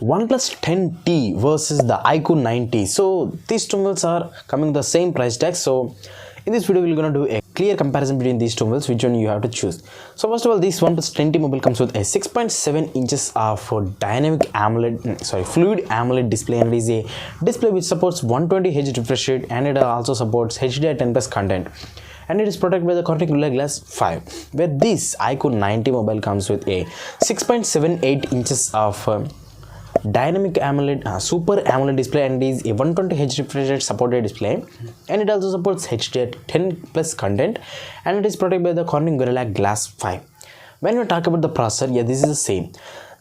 OnePlus 10T versus the IQOO 90. So these two mobiles are coming the same price tag. So in this video we're going to do a clear comparison between these two mobiles, which one you have to choose. So first of all, this OnePlus 10T mobile comes with a 6.7 inches of fluid AMOLED display, and it is a display which supports 120Hz refresh rate, and it also supports HDR10 plus content, and it is protected by the Corning Gorilla Glass 5. Where this IQOO 90 mobile comes with a 6.78 inches of dynamic AMOLED super AMOLED display, and is a 120Hz refresh rate supported display, and it also supports HDR10 plus content, and it is protected by the Corning Gorilla Glass 5. When we talk about the processor, yeah, this is the same.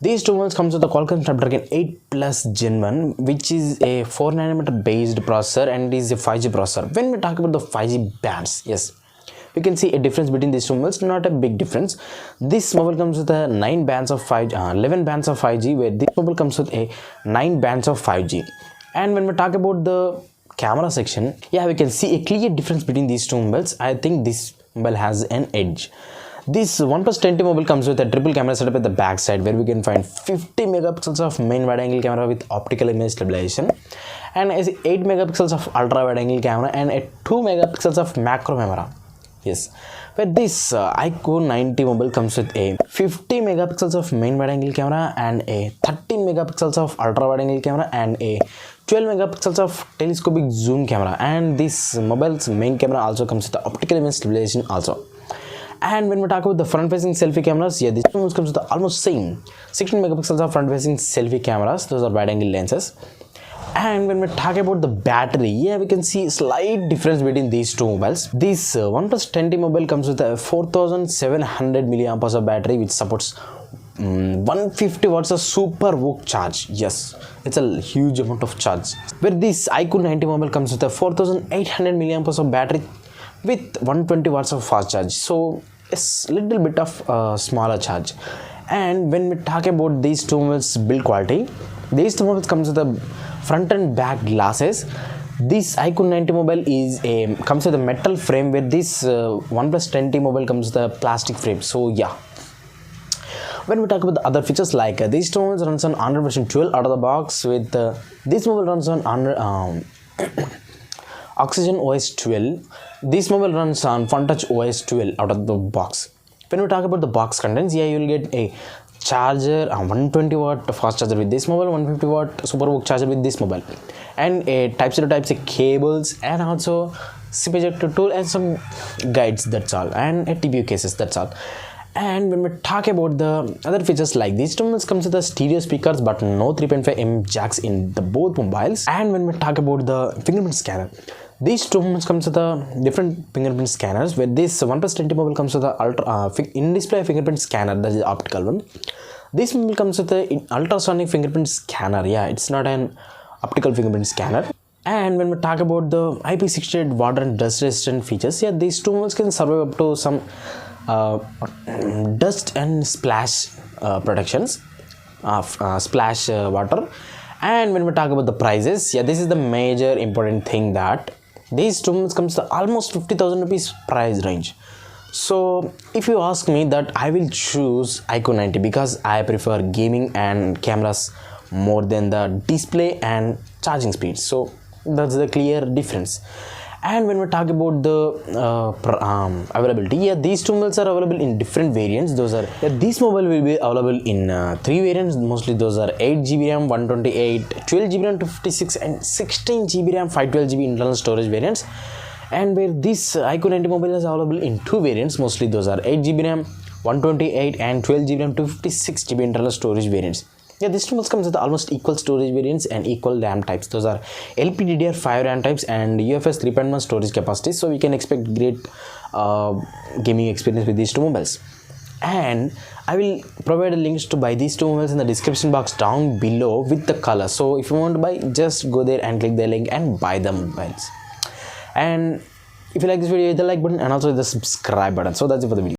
These two mobiles comes with the Qualcomm Snapdragon 8 Plus Gen 1, which is a 4nm based processor, and it is a 5G processor. When we talk about the 5G bands, yes, we can see a difference between these two mobiles, not a big difference. This mobile comes with a 11 bands of 5G, where this mobile comes with a 9 bands of 5G. And when we talk about the camera section, yeah, we can see a clear difference between these two mobiles. I think this mobile has an edge. This OnePlus 10T mobile comes with a triple camera setup at the back side, where we can find 50 megapixels of main wide angle camera with optical image stabilization, and 8 megapixels of ultra wide angle camera, and a 2 megapixels of macro camera. Yes, but this IQOO 90 mobile comes with a 50 megapixels of main wide angle camera, and a 13 megapixels of ultra wide angle camera, and a 12 megapixels of telescopic zoom camera. And this mobile's main camera also comes with the optical image stabilization also. And when we talk about the front facing selfie cameras, yeah, this one comes with the almost same 16 megapixels of front facing selfie cameras. Those are wide angle lenses. And when we talk about the battery, yeah, we can see a slight difference between these two mobiles. This OnePlus 10T mobile comes with a 4700 mAh of battery, which supports 150 watts of super VOOC charge. Yes, it's a huge amount of charge. Where this IQOO 90 mobile comes with a 4800 mAh of battery with 120 watts of fast charge. So it's little bit of smaller charge. And when we talk about these two mobiles build quality, these two mobiles comes with a front and back glasses. This IQOO 90 mobile comes with a metal frame, where this OnePlus 10T mobile comes with a plastic frame. So yeah. When we talk about the other features, like these two mobiles runs on Android version 12 out of the box, with this mobile runs on Oxygen OS 12. This mobile runs on FunTouch OS 12 out of the box. When we talk about the box contents, yeah, you will get a charger, 120 watt fast charger with this mobile, 150 watt super VOOC charger with this mobile, and a Type-C to Type-C cables, and also SIP ejector tool, and some guides. That's all, and a TPU cases. That's all. And when we talk about the other features, like these two mobiles comes with the stereo speakers, but no 3.5mm jacks in the both mobiles. And when we talk about the fingerprint scanner, these two mobiles comes with the different fingerprint scanners, where this OnePlus 10T mobile comes with the in-display fingerprint scanner, that is the optical one. This mobile comes with the ultrasonic fingerprint scanner. Yeah, it's not an optical fingerprint scanner. And when we talk about the IP68 water and dust resistant features, yeah, these two mobiles can survive up to some dust and splash protections of splash water. And when we talk about the prices, yeah, this is the major important thing, that these two mobiles comes to almost 50,000 rupees price range. So if you ask me, that I will choose IQOO 90 because I prefer gaming and cameras more than the display and charging speed. So that's the clear difference. And when we talk about the availability, yeah, these two mobiles are available in different variants. This mobile will be available in 3 variants. Mostly those are 8GB RAM, 128, 12GB RAM, 256, and 16GB RAM, 512GB internal storage variants. And where this IQOO 90 mobile is available in 2 variants. Mostly those are 8GB RAM, 128, and 12GB RAM, 256GB internal storage variants. Yeah, this mobile comes with almost equal storage variants and equal RAM types. Those are LPDDR5 RAM types and UFS 3.1 storage capacity. So we can expect great gaming experience with these two mobiles. And I will provide links to buy these two mobiles in the description box down below with the color. So if you want to buy, just go there and click the link and buy the mobiles. And if you like this video, hit the like button and also the subscribe button. So that's it for the video.